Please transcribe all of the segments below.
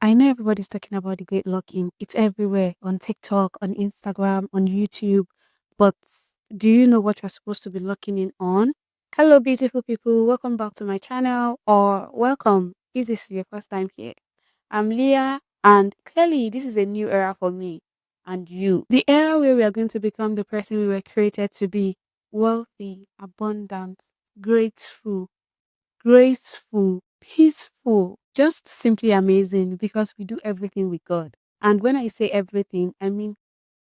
I know everybody's talking about the great locking. It's everywhere on TikTok, on Instagram, on YouTube. But do you know what you're supposed to be locking in on? Hello, beautiful people. Welcome back to my channel, or welcome if this is your first time here. I'm Leah, and clearly, this is a new era for me and you. The era where we are going to become the person we were created to be: wealthy, abundant, grateful, graceful, peaceful, just simply amazing because we do everything with God. And when I say everything, I mean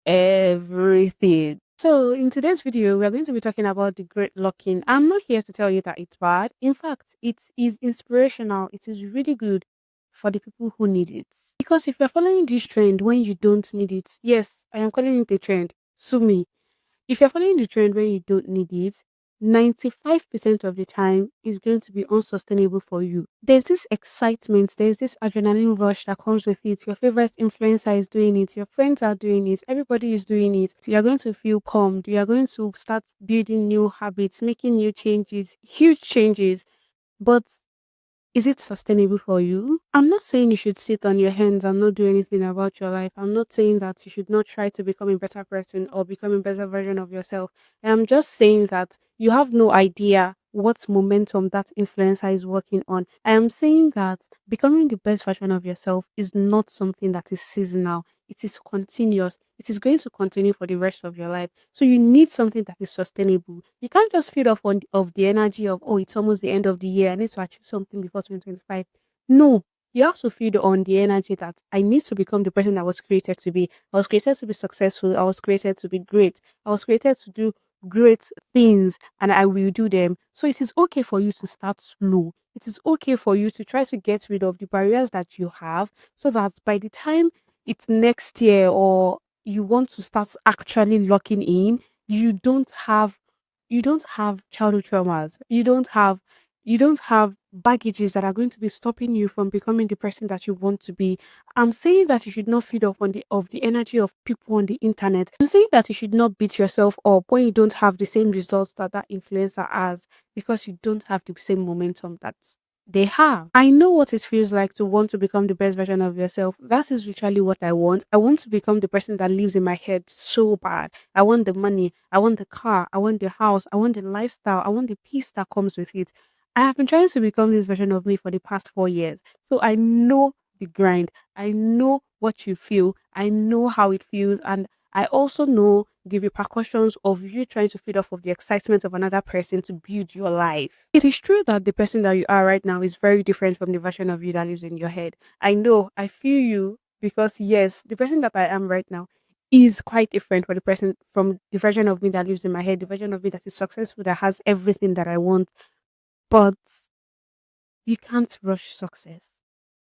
everything. So, in today's video, we are going to be talking about the great locking. I'm not here to tell you that it's bad. In fact, it is inspirational. It is really good for the people who need it. Because if you're following this trend when you don't need it, yes, I am calling it a trend. Sue me. If you're following the trend when you don't need it, 95% of the time is going to be unsustainable for you. There's this excitement, there's this adrenaline rush that comes with it. Your favorite influencer is doing it, your friends are doing it, everybody is doing it. So you're going to feel pumped, you are going to start building new habits, making new changes, huge changes. But is it sustainable for you? I'm not saying you should sit on your hands and not do anything about your life. I'm not saying that you should not try to become a better person or become a better version of yourself. I'm just saying that you have no idea what momentum that influencer is working on. I am saying that becoming the best version of yourself is not something that is seasonal. It is continuous. It is going to continue for the rest of your life. So you need something that is sustainable. You can't just feed off of the energy of, oh, it's almost the end of the year. I need to achieve something before 2025. No, you have to feed on the energy that I need to become the person I was created to be. I was created to be successful. I was created to be great. I was created to do great things and I will do them. So it is okay for you to start slow. It is okay for you to try to get rid of the barriers that you have so that by the time it's next year or you want to start actually locking in, you don't have childhood traumas. You don't have baggages that are going to be stopping you from becoming the person that you want to be. I'm saying that you should not feed off on the energy of people on the internet. I'm saying that you should not beat yourself up when you don't have the same results that that influencer has because you don't have the same momentum that they have. I know what it feels like to want to become the best version of yourself. That is literally what I want. I want to become the person that lives in my head so bad. I want the money, I want the car, I want the house, I want the lifestyle, I want the peace that comes with it. I have been trying to become this version of me for the past 4 years. So I know the grind. I know what you feel. I know how it feels. And I also know the repercussions of you trying to feed off of the excitement of another person to build your life. It is true that the person that you are right now is very different from the version of you that lives in your head. I know, I feel you because yes, the person that I am right now is quite different from the version of me that lives in my head, the version of me that is successful, that has everything that I want. But you can't rush success.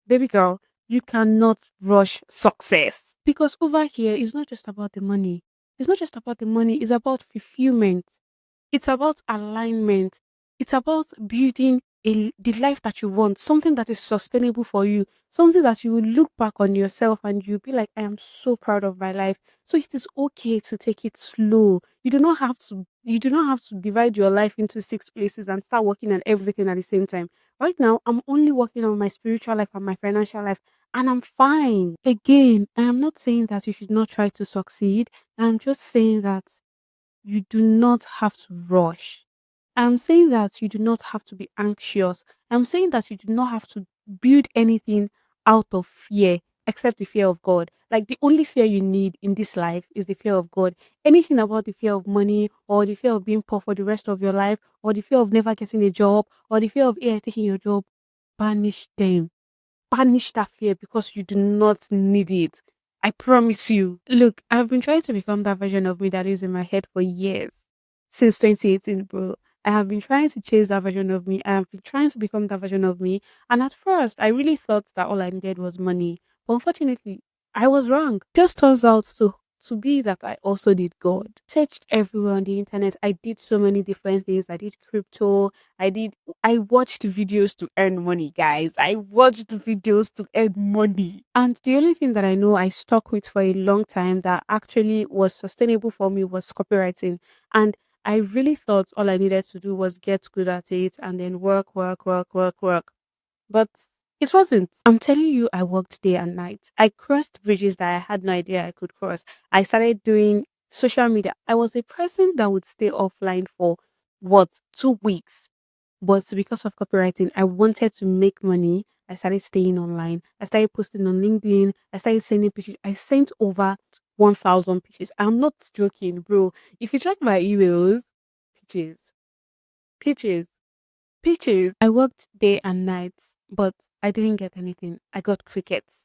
Baby girl, you cannot rush success. Because over here, it's not just about the money. It's not just about the money, it's about fulfillment. It's about alignment. It's about building the life that you want, something that is sustainable for you, something that you will look back on yourself and you'll be like, I am so proud of my life. So it is okay to take it slow. You do not have to divide your life into six places and start working on everything at the same time. Right now, I'm only working on my spiritual life and my financial life, and I'm fine. Again, I am not saying that you should not try to succeed. I'm just saying that you do not have to rush. I'm saying that you do not have to be anxious. I'm saying that you do not have to build anything out of fear except the fear of God. Like the only fear you need in this life is the fear of God. Anything about the fear of money or the fear of being poor for the rest of your life or the fear of never getting a job or the fear of AI taking your job, banish them. Banish that fear because you do not need it. I promise you. Look, I've been trying to become that version of me that lives in my head for years. Since 2018, bro. I have been trying to chase that version of me. I have been trying to become that version of me. And at first, I really thought that all I needed was money. But unfortunately, I was wrong. Just turns out to be that I also did God. Searched everywhere on the internet. I did so many different things. I did crypto. I watched videos to earn money, guys. I watched videos to earn money. And the only thing that I know I stuck with for a long time that actually was sustainable for me was copywriting. And I really thought all I needed to do was get good at it and then work, work, work, work, work. But It wasn't. I'm telling you, I worked day and night. I crossed bridges that I had no idea I could cross. I started doing social media. I was a person that would stay offline for what, 2 weeks. But because of copywriting, I wanted to make money. I started staying online. I started posting on LinkedIn. I started sending pitches. I sent over 1,000 pitches. I'm not joking, bro. If you check my emails, pitches, pitches, pitches. I worked day and night, but I didn't get anything. I got crickets.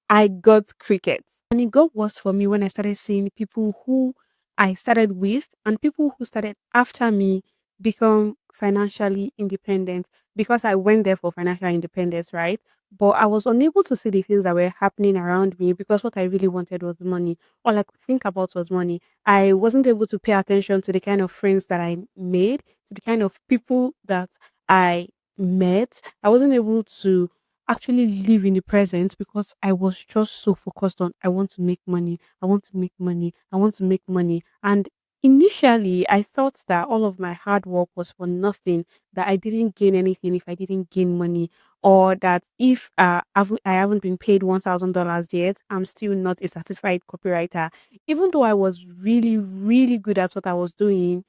I got crickets. And it got worse for me when I started seeing people who I started with and people who started after me become financially independent because I went there for financial independence, right? But I was unable to see the things that were happening around me because what I really wanted was money. All I could think about was money. I wasn't able to pay attention to the kind of friends that I made, to the kind of people that I met. I wasn't able to actually live in the present because I was just so focused on I want to make money, I want to make money, I want to make money. And initially, I thought that all of my hard work was for nothing, that I didn't gain anything if I didn't gain money, or that if I haven't been paid $1,000 yet, I'm still not a satisfied copywriter. Even though I was really, really good at what I was doing,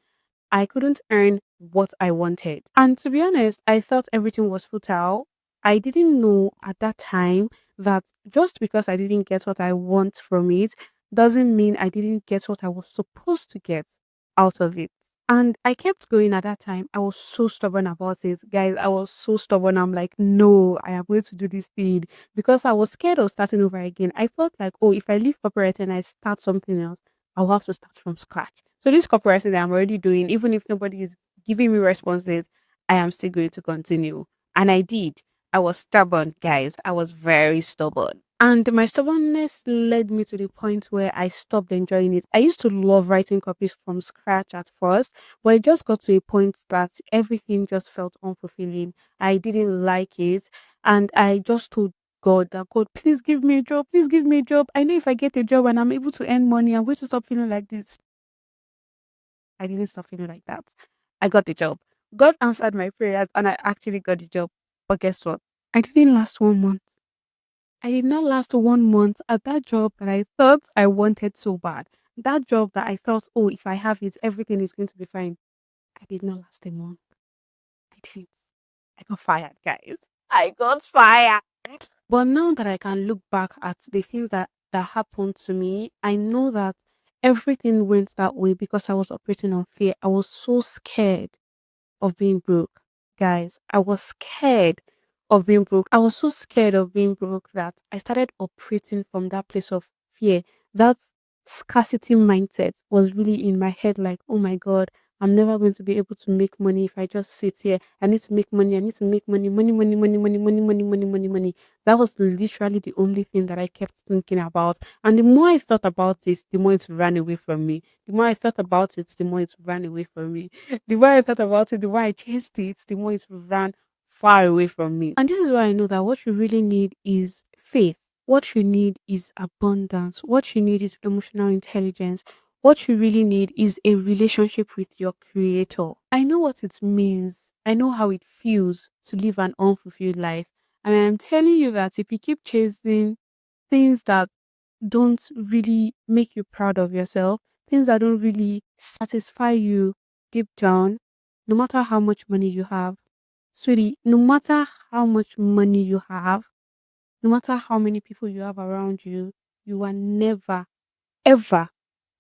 I couldn't earn what I wanted. And to be honest, I thought everything was futile. I didn't know at that time that just because I didn't get what I want from it doesn't mean I didn't get what I was supposed to get out of it. And I kept going at that time. I was so stubborn about it. Guys, I was so stubborn. I'm like, no, I am going to do this thing because I was scared of starting over again. I felt like, oh, if I leave corporate and I start something else, I'll have to start from scratch. So this copywriting that I'm already doing, even if nobody is giving me responses, I am still going to continue. And I did. I was stubborn, guys. I was very stubborn. And my stubbornness led me to the point where I stopped enjoying it. I used to love writing copies from scratch at first, but it just got to a point that everything just felt unfulfilling. I didn't like it. And I just told God that God, please give me a job. Please give me a job. I know if I get a job and I'm able to earn money, I'm going to stop feeling like this. I didn't stop feeling like that. I got the job. God answered my prayers and I actually got the job. But guess what? I didn't last 1 month. I did not last 1 month at that job that I thought I wanted so bad. That job that I thought, oh, if I have it, everything is going to be fine. I did not last a month. I didn't. I got fired, guys. I got fired. But now that I can look back at the things that happened to me, I know that everything went that way because I was operating on fear. I was so scared of being broke. Guys, I was scared of being broke. I was so scared of being broke that I started operating from that place of fear. That scarcity mindset was really in my head like, oh my God, I'm never going to be able to make money if I just sit here. I need to make money. I need to make money. Money, money, money, money, money, money, money, money, money. That was literally the only thing that I kept thinking about. And the more I thought about it, the more it ran away from me. The more I thought about it, the more it ran away from me. The more I thought about it, the more I chased it, the more it ran far away from me. And this is why I know that what you really need is faith. What you need is abundance. What you need is emotional intelligence. What you really need is a relationship with your creator. I know what it means. I know how it feels to live an unfulfilled life. And I'm telling you that if you keep chasing things that don't really make you proud of yourself, things that don't really satisfy you deep down, no matter how much money you have, sweetie, no matter how much money you have, no matter how many people you have around you, you are never, ever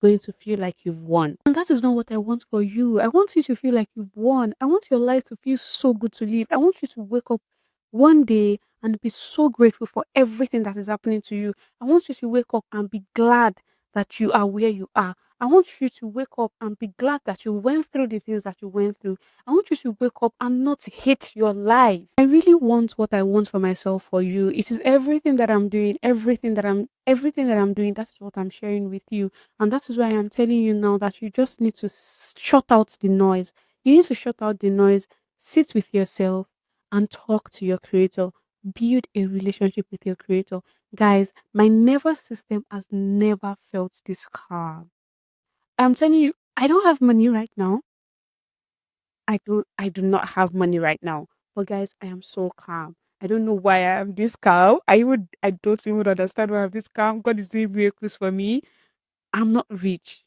going to feel like you've won. And that is not what I want for you. I want you to feel like you've won. I want your life to feel so good to live. I want you to wake up one day and be so grateful for everything that is happening to you. I want you to wake up and be glad that you are where you are. I want you to wake up and be glad that you went through the things that you went through. I want you to wake up and not hate your life. I really want what I want for myself for you. It is everything that I'm doing, everything that I'm doing, that's what I'm sharing with you. And that is why I'm telling you now that you just need to shut out the noise. You need to shut out the noise, sit with yourself and talk to your creator. Build a relationship with your creator. Guys, my nervous system has never felt this calm. I'm telling you, I don't have money right now. I do not have money right now. But guys, I am so calm. I don't know why I am this calm. I don't even understand why I'm this calm. God is doing miracles for me. I'm not rich.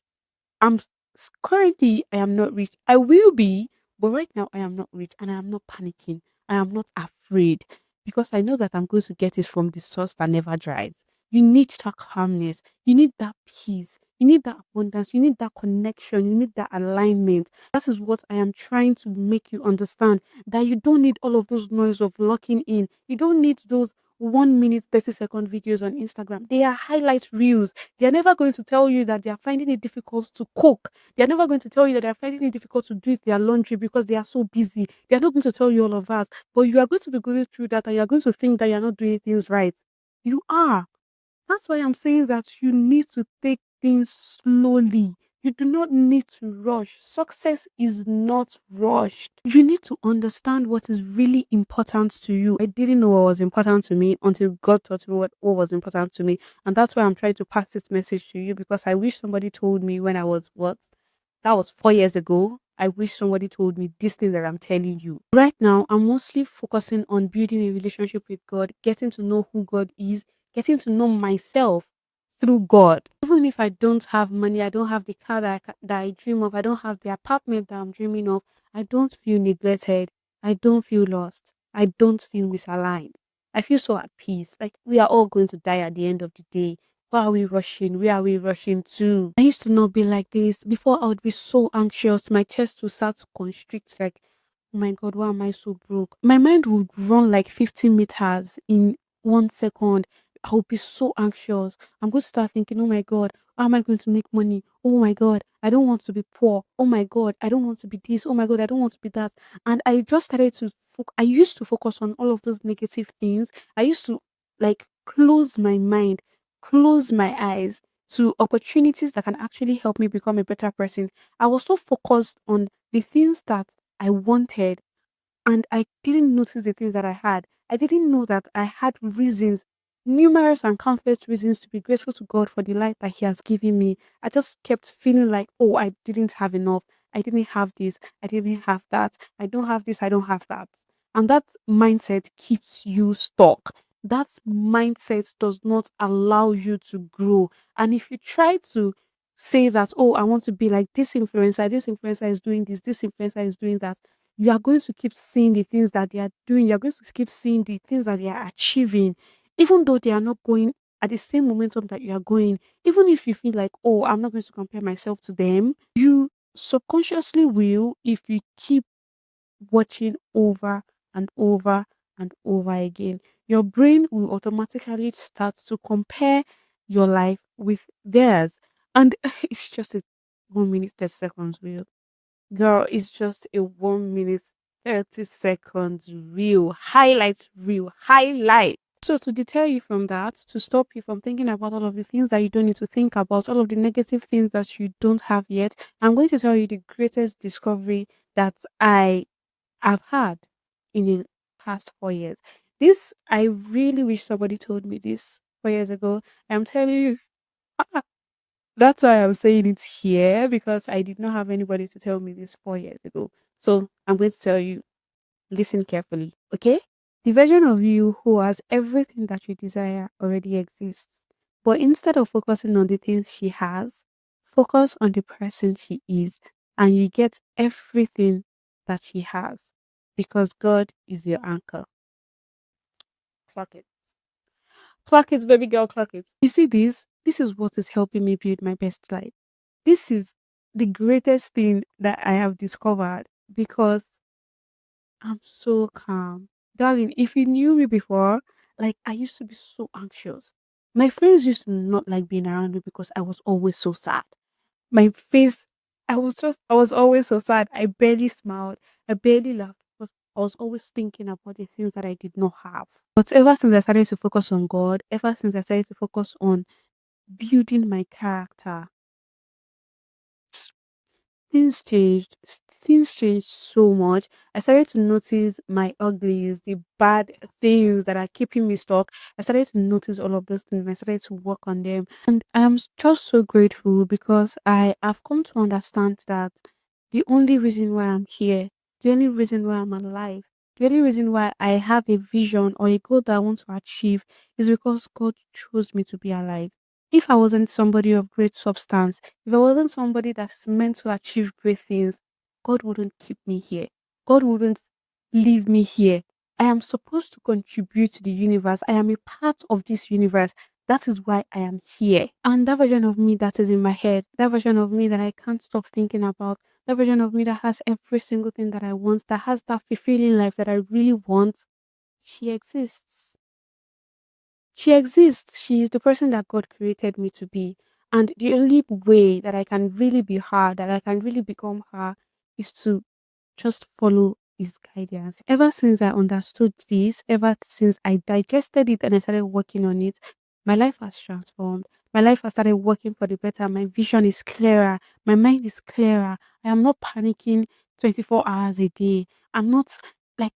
Currently I am not rich. I will be, but right now I am not rich and I am not panicking. I am not afraid because I know that I'm going to get it from the source that never dries. You need that calmness. You need that peace. You need that abundance. You need that connection. You need that alignment. That is what I am trying to make you understand, that you don't need all of those noise of locking in. You don't need those 1 minute, 30-second videos on Instagram. They are highlight reels. They're never going to tell you that they are finding it difficult to cook. They're never going to tell you that they're finding it difficult to do their laundry because they are so busy. They're not going to tell you all of that. But you are going to be going through that and you're going to think that you're not doing things right. You are. That's why I'm saying that you need to take things slowly. You do not need to rush. Success is not rushed. You need to understand what is really important to you. I didn't know what was important to me until God taught me what was important to me. And that's why I'm trying to pass this message to you, because I wish somebody told me when I was what? That was 4 years ago. I wish somebody told me this thing that I'm telling you. Right now, I'm mostly focusing on building a relationship with God, getting to know who God is, getting to know myself through God. Even if I don't have money, I don't have the car that I dream of, I don't have the apartment that I'm dreaming of, I don't feel neglected, I don't feel lost, I don't feel misaligned. I feel so at peace. Like we are all going to die at the end of the day. Why are we rushing? Where are we rushing to? I used to not be like this. Before I would be so anxious. My chest would start to constrict like, oh my God, why am I so broke? My mind would run like 50 meters in 1 second. I would be so anxious. I'm going to start thinking, oh my God, how am I going to make money? Oh my God, I don't want to be poor. Oh my God, I don't want to be this. Oh my God, I don't want to be that. And I just started to, I used to focus on all of those negative things. I used to like close my mind, close my eyes to opportunities that can actually help me become a better person. I was so focused on the things that I wanted, and I didn't notice the things that I had. I didn't know that I had reasons, numerous and countless reasons to be grateful to God for the life that He has given me. I just kept feeling like, oh, I didn't have enough. I didn't have this. I didn't have that. I don't have this. I don't have that. And that mindset keeps you stuck. That mindset does not allow you to grow. And if you try to say that, oh, I want to be like this influencer is doing this influencer is doing that, you are going to keep seeing the things that they are doing. You're going to keep seeing the things that they are achieving, even though they are not going at the same momentum that you are going. Even if you feel like, oh, I'm not going to compare myself to them, you subconsciously will if you keep watching over and over and over again. Your brain will automatically start to compare your life with theirs. And it's just a 1 minute, 30 seconds reel. Girl, it's just a 1 minute, 30 seconds reel, highlight reel, highlight. So, to deter you from that, to stop you from thinking about all of the things that you don't need to think about, all of the negative things that you don't have yet, I'm going to tell you the greatest discovery that I have had in the past 4 years. This, I really wish somebody told me this 4 years ago. I'm telling you, that's why I'm saying it here, because I did not have anybody to tell me this 4 years ago. So I'm going to tell you, listen carefully, okay? The version of you who has everything that you desire already exists. But instead of focusing on the things she has, focus on the person she is, and you get everything that she has, because God is your anchor. Clock it. Clock it, baby girl, clock it. You see this? This is what is helping me build my best life. This is the greatest thing that I have discovered, because I'm so calm. Darling, if you knew me before, like I used to be so anxious. My friends used to not like being around me because I was always so sad. My face, I was always so sad. I barely smiled. I barely laughed because I was always thinking about the things that I did not have. But ever since I started to focus on God, ever since I started to focus on building my character, things changed so much. I started to notice my uglies, the bad things that are keeping me stuck. I started to notice all of those things and I started to work on them. And just so grateful because I have come to understand that the only reason why I'm here, the only reason why I'm alive The only reason why I have a vision or a goal that I want to achieve is because God chose me to be alive. If I wasn't somebody of great substance, if I wasn't somebody that's meant to achieve great things, God wouldn't keep me here. God wouldn't leave me here. I am supposed to contribute to the universe. I am a part of this universe. That is why I am here. And that version of me that is in my head, that version of me that I can't stop thinking about, that version of me that has every single thing that I want, that has that fulfilling life that I really want, she exists. She exists. She is the person that God created me to be. And the only way that I can really be her, that I can really become her, is to just follow his guidance. Ever since I understood this, ever since I digested it and I started working on it, my life has transformed. My life has started working for the better. My vision is clearer. My mind is clearer. I am not panicking 24 hours a day. I'm not like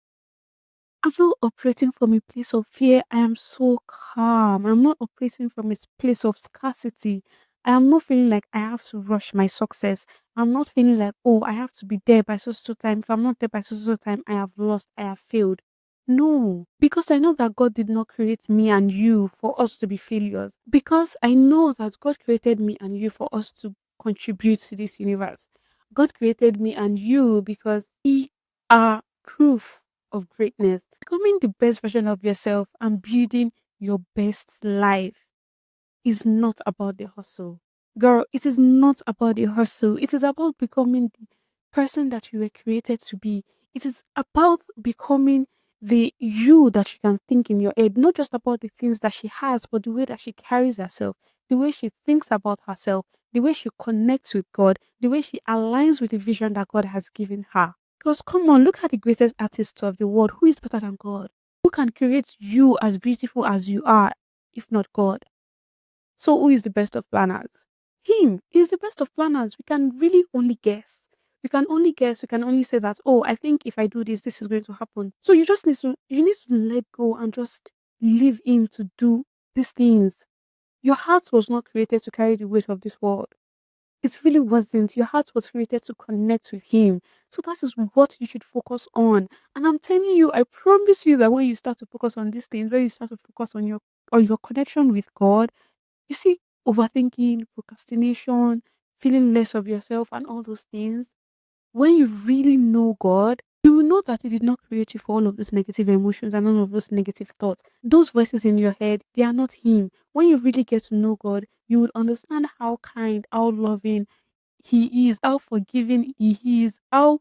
I'm not operating from a place of fear. I am so calm. I'm not operating from a place of scarcity. I am not feeling like I have to rush my success. I'm not feeling like, oh, I have to be there by so time. If I'm not there by so time, I have lost, I have failed. No, because I know that God did not create me and you for us to be failures. Because I know that God created me and you for us to contribute to this universe. God created me and you because He are proof of greatness, becoming the best version of yourself and building your best life is not about the hustle. Girl, it is not about the hustle. It is about becoming the person that you were created to be. It is about becoming the you that you can think in your head, not just about the things that she has, but the way that she carries herself, the way she thinks about herself, the way she connects with God, the way she aligns with the vision that God has given her. Because come on, look at the greatest artist of the world. Who is better than God? Who can create you as beautiful as you are, if not God? So who is the best of planners? Him is the best of planners. We can really only guess. We can only guess. We can only say that, oh, I think if I do this, this is going to happen. So you need to let go and just leave him to do these things. Your heart was not created to carry the weight of this world. It really wasn't. Your heart was created to connect with him. So that is what you should focus on. And I'm telling you, I promise you that when you start to focus on these things, when you start to focus on your connection with God, you see, overthinking, procrastination, feeling less of yourself, and all those things. When you really know God, you will know that He did not create you for all of those negative emotions and all of those negative thoughts. Those voices in your head, they are not Him. When you really get to know God, you will understand how kind, how loving He is, how forgiving He is, how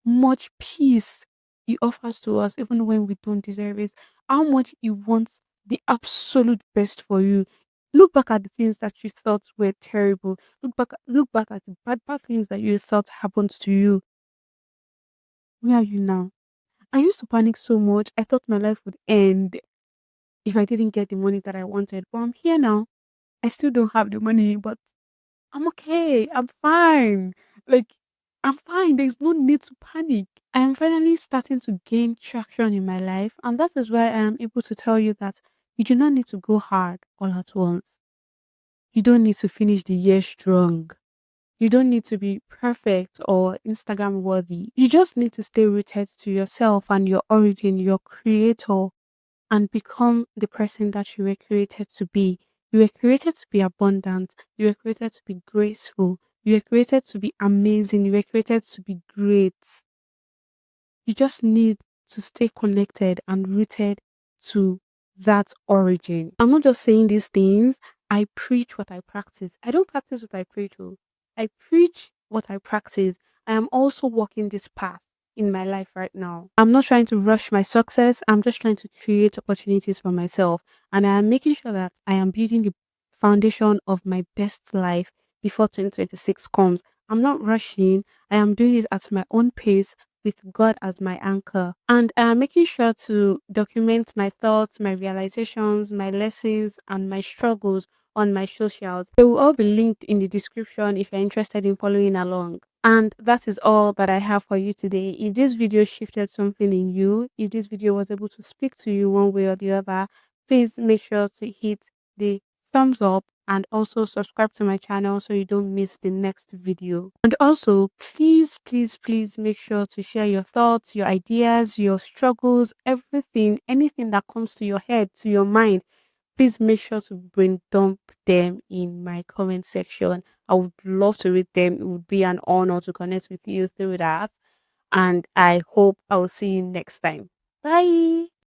much peace He offers to us, even when we don't deserve it, how much He wants the absolute best for you. Look back at the things that you thought were terrible. Look back at the bad things that you thought happened to you. Where are you now? I used to panic so much. I thought my life would end if I didn't get the money that I wanted. But I'm here now. I still don't have the money, but I'm okay. I'm fine. Like, I'm fine. There's no need to panic. I am finally starting to gain traction in my life, and that is why I am able to tell you that you do not need to go hard all at once. You don't need to finish the year strong. You don't need to be perfect or Instagram worthy. You just need to stay rooted to yourself and your origin, your creator, and become the person that you were created to be. You were created to be abundant. You were created to be graceful. You were created to be amazing. You were created to be great. You just need to stay connected and rooted to that origin. I'm not just saying these things. I preach what I practice. I don't practice what I preach. Oh. I preach what I practice. I am also walking this path in my life right now. I'm not trying to rush my success. I'm just trying to create opportunities for myself. And I am making sure that I am building the foundation of my best life before 2026 comes. I'm not rushing. I am doing it at my own pace with God as my anchor. And I'm making sure to document my thoughts, my realizations, my lessons, and my struggles on my socials. They will all be linked in the description if you're interested in following along. And that is all that I have for you today. If this video shifted something in you, if this video was able to speak to you one way or the other, please make sure to hit the thumbs up and also subscribe to my channel so you don't miss the next video. And also, please, please, please make sure to share your thoughts, your ideas, your struggles, everything, anything that comes to your head, to your mind. Please make sure to bring dump them in my comment section. I would love to read them. It would be an honor to connect with you through that. And I hope I will see you next time. Bye.